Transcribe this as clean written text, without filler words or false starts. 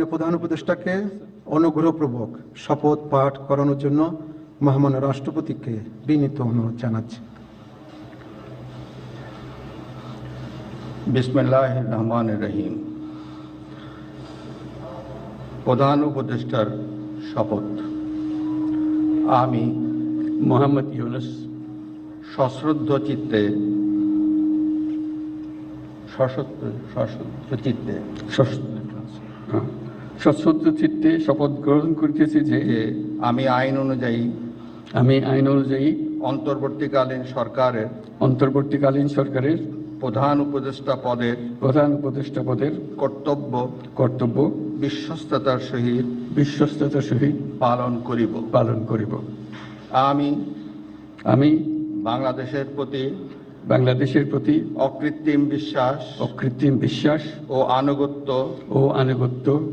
মাননীয় প্রধান উপদেষ্টাকে অনুগ্রহপূর্বক শপথ পাঠ করানোর জন্য মহামান্য রাষ্ট্রপতিকে বিনীত অনুরোধ জানাচ্ছি। বিসমিল্লাহির রহমানির রহিম। প্রধান উপদেষ্টার শপথ। আমি মোহাম্মদ ইউনুস সশ্রদ্ধ চিত্তে সশ্রদ্ধ চিত্তে শপথ গ্রহণ করিতেছি যে আমি আইন অনুযায়ী অন্তর্বর্তীকালীন সরকারের প্রধান উপদেষ্টা পদের কর্তব্য বিশ্বস্ততার সহিত পালন করিব। আমি বাংলাদেশের প্রতি অকৃত্রিম বিশ্বাস ও আনুগত্য